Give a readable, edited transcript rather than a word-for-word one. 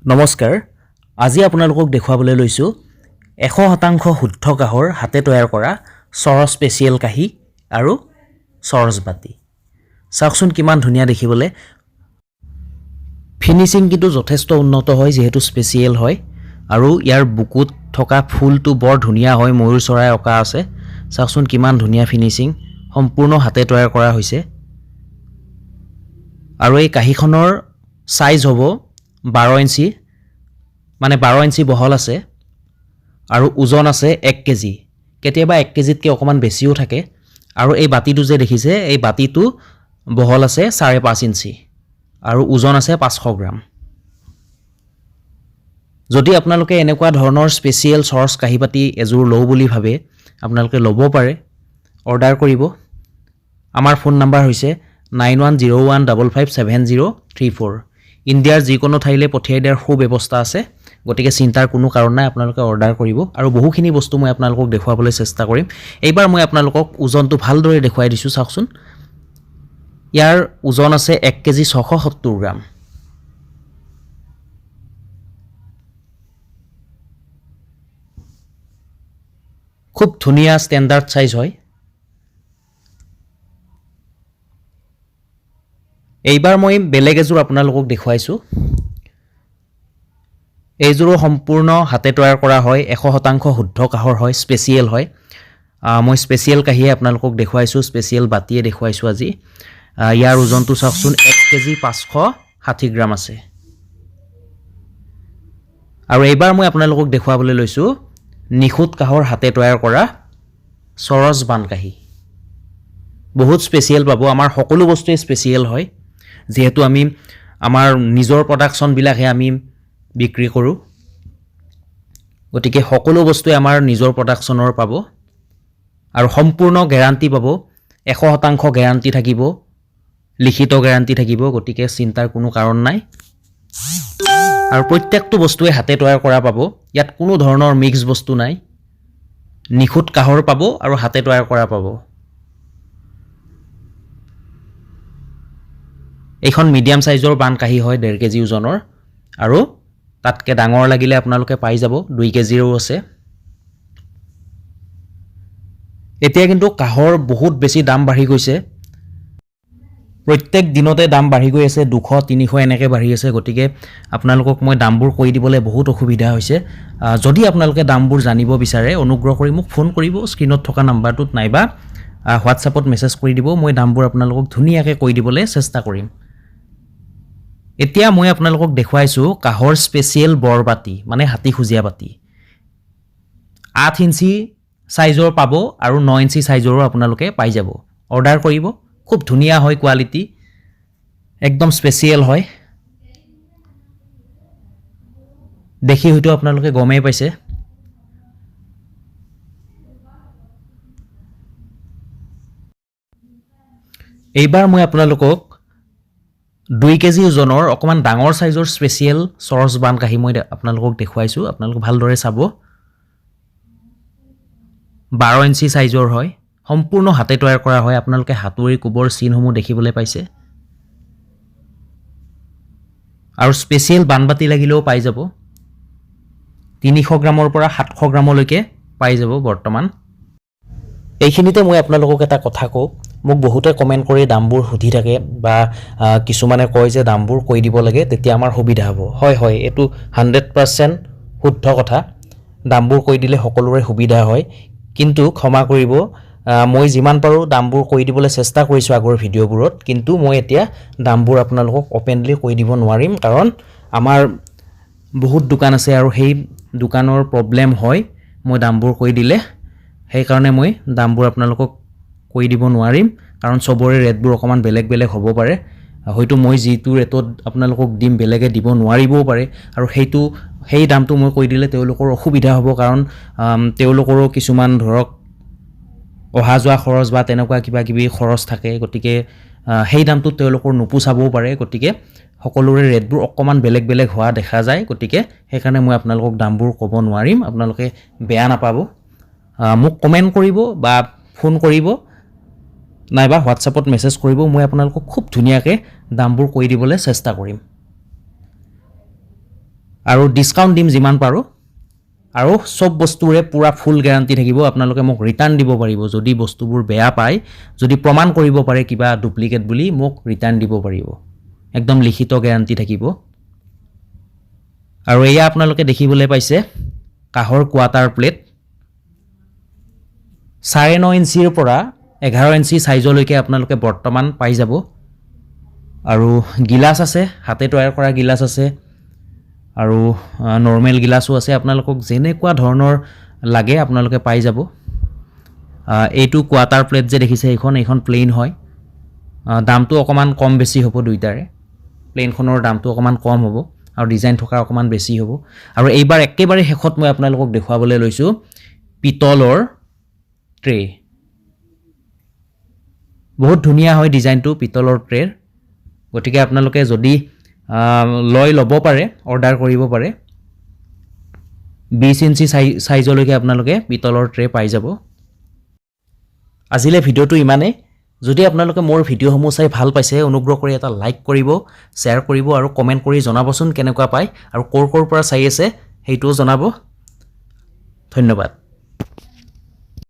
নমস্কাৰ আজি আপোনালোকক দেখুৱাবলৈ লৈছোঁ 100% শুদ্ধ কাহৰ হাতে তৈয়াৰ কৰা চৰচ স্পেচিয়েল কাহি আৰু চৰচ বাতি চাওকচোন কিমান ধুনীয়া দেখিবলৈ ফিনিশিং কিন্তু যথেষ্ট উন্নত হয় যেহেতু স্পেচিয়েল হয় আৰু ইয়াৰ বুকুত থকা ফুলটো বৰ ধুনীয়া হয় ময়ূৰ চৰাই অকা আছে চাওকচোন কিমান ধুনীয়া ফিনিশিং সম্পূৰ্ণ হাতে তৈয়াৰ কৰা হৈছে আৰু এই কাহিখনৰ সাইজ হ'ব 12 ইঞ্চি মানে 12 ইঞ্চি বহল আছে আৰু ওজন আছে 1 কেজি কেতিয়াবা 1 কেজিতকৈ অকমান বেছিও থাকে আৰু এই বাতিটো যে দেখিছে এই বাতিটো বহল আছে 5.5 ইঞ্চি আৰু ওজন আছে 500 গ্ৰাম যদি আপোনালোকে এনেকুৱা ধৰণৰ স্পেচিয়েল চৰচ কাহি বাতি এজোৰ লও বুলি ভাবে আপোনালোকে ল'ব পাৰে অৰ্ডাৰ কৰিব আমাৰ ফোন নম্বৰ হৈছে 9101557034 ইণ্ডিয়াৰ যিকোনো ঠাইলৈ পঠিয়াই দিয়াৰ সুব্যৱস্থা আছে গতিকে চিন্তাৰ কোনো কাৰণ নাই আপোনালোকে অৰ্ডাৰ কৰিব আৰু বহুখিনি বস্তু মই আপোনালোকক দেখুৱাবলৈ চেষ্টা কৰিম এইবাৰ মই আপোনালোকক ওজনটো ভালদৰে দেখুৱাই দিছো চাওকচোন ইয়াৰ ওজন আছে 1 কেজি 670 গ্ৰাম খুব ধুনীয়া ষ্টেণ্ডাৰ্ড সাইজ হয় এইবাৰ মই বেলেগ এজোৰ আপোনালোকক দেখুৱাইছো এইজোৰো সম্পূৰ্ণ হাতে তৈয়াৰ কৰা হয় 100% শুদ্ধ কাহৰ হয় স্পেচিয়েল হয় মই স্পেচিয়েল কাহিয়ে আপোনালোকক দেখুৱাইছো স্পেচিয়েল বাতিয়ে দেখুৱাইছো আজি ইয়াৰ ওজনটো চাওকচোন 1 কেজি 560 গ্ৰাম আছে আৰু এইবাৰ মই আপোনালোকক দেখুৱাবলৈ লৈছো নিখুত কাহৰ হাতে তৈয়াৰ কৰা চৰচ বান কাহি বহুত স্পেচিয়েল পাব আমাৰ সকলো বস্তুৱে স্পেচিয়েল হয় যেহেতু আমি আমাৰ নিজৰ প্ৰডাকচন বিলাকহে আমি বিক্ৰী কৰো গতিকে সকলো বস্তুৱে আমাৰ নিজৰ প্ৰডাকচনৰ পাব আৰু সম্পূৰ্ণ গ্যাৰান্টি পাব 100% গ্যাৰান্টি থাকিব লিখিত গ্যাৰান্টি থাকিব গতিকে চিন্তাৰ কোনো কাৰণ নাই আৰু প্ৰত্যেকটো বস্তুৱে হাতে তৈয়াৰ কৰা পাব ইয়াত কোনো ধৰণৰ মিক্স বস্তু নাই নিখুত কাহৰ পাব আৰু হাতে তৈয়াৰ কৰা পাব এইখন মিডিয়াম সাইজৰ বান কাহি হয় 1.5 কেজি ওজনৰ আৰু তাতকে ডাঙৰ লাগিলে আপোনালোকে পাই যাব 2 কেজিৰো আছে এতিয়া কিন্তু কাহৰ বহুত বেছি দাম বাঢ়ি গৈছে প্ৰত্যেক দিনতে দাম বাঢ়ি গৈ আছে 200 300 এনেকৈ বাঢ়ি আছে গতিকে আপোনালোকক মই দামবোৰ কৈ দিবলৈ বহুত অসুবিধা হৈছে যদি আপোনালোকে দামবোৰ জানিব বিচাৰে অনুগ্ৰহ কৰি মোক ফোন কৰিব স্ক্ৰিনত থকা নম্বৰটোত নাইবা হোৱাটছআপত মেছেজ কৰি দিব মই দামবোৰ আপোনালোকক ধুনীয়াকৈ কৈ দিবলৈ চেষ্টা কৰিম এতিয়া মই আপোনালোকক দেখুৱাইছো কাহৰ স্পেচিয়েল বৰবাতি মানে হাতি খুজিয়া বাতি 8 ইঞ্চি সাইজৰ পাব আৰু 9 ইঞ্চি সাইজৰো আপোনালোকে পাই যাব অৰ্ডাৰ কৰিব খুব ধুনীয়া হয় কোৱালিটি একদম স্পেচিয়েল হয় দেখি হয়তো আপোনালোকে গমেই পাইছে এইবাৰ মই আপোনালোকক 2 কেজি ওজনৰ অকমান ডাঙৰ সাইজৰ স্পেচিয়েল চৰচ বান কাহি মই আপোনালোকক দেখুৱাইছো আপোনালোক ভালদৰে চাব 12 ইঞ্চি সাইজৰ হয় সম্পূৰ্ণ হাতে তৈয়াৰ কৰা হয় আপোনালোকে হাতুৰি কুবৰ চিনসমূহ দেখিবলৈ পাইছে আৰু স্পেচিয়েল বানবাতি লাগিলেও পাই যাব 300 গ্ৰামৰ পৰা 700 গ্ৰামলৈকে পাই যাব বৰ্তমান এইখিনিতে মই আপোনালোকক এটা কথা কওঁ মোক বহুতে কমেন্ট কৰি দামবোৰ সুধি থাকে বা কিছুমানে কয় যে দামবোৰ কৈ দিব লাগে তেতিয়া আমাৰ সুবিধা হ'ব হয় হয় এটো 100% শুদ্ধ কথা দামবোৰ কৈ দিলে সকলোৰে সুবিধা হয় কিন্তু ক্ষমা কৰিব মই যিমান পাৰো দামবোৰ কৈ দিবলৈ চেষ্টা কৰিছো আগৰ ভিডিওবোৰত কিন্তু মই এতিয়া দামবোৰ আপোনালোকক ওপেনলি কৈ দিব নোৱাৰিম কাৰণ আমাৰ বহুত দোকান আছে আৰু সেই দোকানৰ প্ৰবলেম হয় মই দামবোৰ কৈ দিলে সেই কাৰণে মই দামবোৰ আপোনালোকক কৈ দিব নোৱাৰিম কাৰণ সবৰে ৰেটবোৰ অকমান বেলেগ বেলেগ হ'ব পাৰে হয়তো মই যিটো ৰেটত আপোনালোকক দিম বেলেগে দিব নোৱাৰিবও পাৰে আৰু সেই দামটো মই কৈ দিলে তেওঁলোকৰ অসুবিধা হ'ব কাৰণ তেওঁলোকৰো কিছুমান ধৰক অহা যোৱা খৰচ বা তেনেকুৱা কিবা কিবি খৰচ থাকে গতিকে সেই দামটো তেওঁলোকৰ নুপুচাবও পাৰে গতিকে সকলোৰে ৰেটবোৰ অকমান বেলেগ বেলেগ হোৱা দেখা যায় গতিকে সেইকাৰণে মই আপোনালোকক দামবোৰ ক'ব নোৱাৰিম আপোনালোকে বেয়া নাপাব মোক কমেন্ট কৰিব বা ফোন কৰিব নাইবা হোৱাটছআপত মেছেজ কৰিব মই আপোনালোকক খুব ধুনীয়াকৈ দামবোৰ কৈ দিবলৈ চেষ্টা কৰিম আৰু ডিছকাউণ্ট দিম যিমান পাৰোঁ আৰু চব বস্তুৰে পূৰা ফুল গেৰাণ্টি থাকিব আপোনালোকে মোক ৰিটাৰ্ণ দিব পাৰিব যদি বস্তুবোৰ বেয়া পায় যদি প্ৰমাণ কৰিব পাৰে কিবা ডুপ্লিকেট বুলি মোক ৰিটাৰ্ণ দিব পাৰিব একদম লিখিত গেৰাণ্টি থাকিব আৰু এয়া আপোনালোকে দেখিবলৈ পাইছে কাহৰ কোৱাটাৰ প্লেট 9.5 ইঞ্চিৰ পৰা 11 ইঞ্চি সাইজলৈকে আপোনালোকে বৰ্তমান পাই যাব আৰু গিলাস আছে হাতে তৈয়াৰ কৰা গিলাস আছে আৰু নৰমেল গিলাসও আছে আপোনালোকক যেনেকুৱা ধৰণৰ লাগে আপোনালোকে পাই যাব এইটো কোৱাটাৰ প্লেট যে দেখিছে এইখন প্লেন হয় দামটো অকমান কম বেছি হ'ব দুইটাৰে প্লেনখনৰ দামটো অকমান কম হ'ব আৰু ডিজাইন থকা অকমান বেছি হ'ব আৰু এইবাৰ একেবাৰে শেষত মই আপোনালোকক দেখুৱাবলৈ লৈছো পিতলৰ ট্ৰে বহুত ধুনীয়া হয় ডিজাইনটো পিতলৰ ট্ৰেৰ গতিকে আপোনালোকে যদি ল'ব পাৰে অৰ্ডাৰ কৰিব পাৰে 20 ইঞ্চি সাইজলৈকে আপোনালোকে পিতলৰ ট্ৰে পাই যাব আজিলে ভিডিওটো ইমানে যদি আপোনালোকে মোৰ ভিডিওসমূহ চাই ভাল পাইছে অনুগ্ৰহ কৰি এটা লাইক কৰিব শ্বেয়াৰ কৰিব আৰু কমেন্ট কৰি জনাবচোন কেনেকুৱা পায় আৰু ক'ৰ পৰা চাই আছে সেইটোও জনাব ধন্যবাদ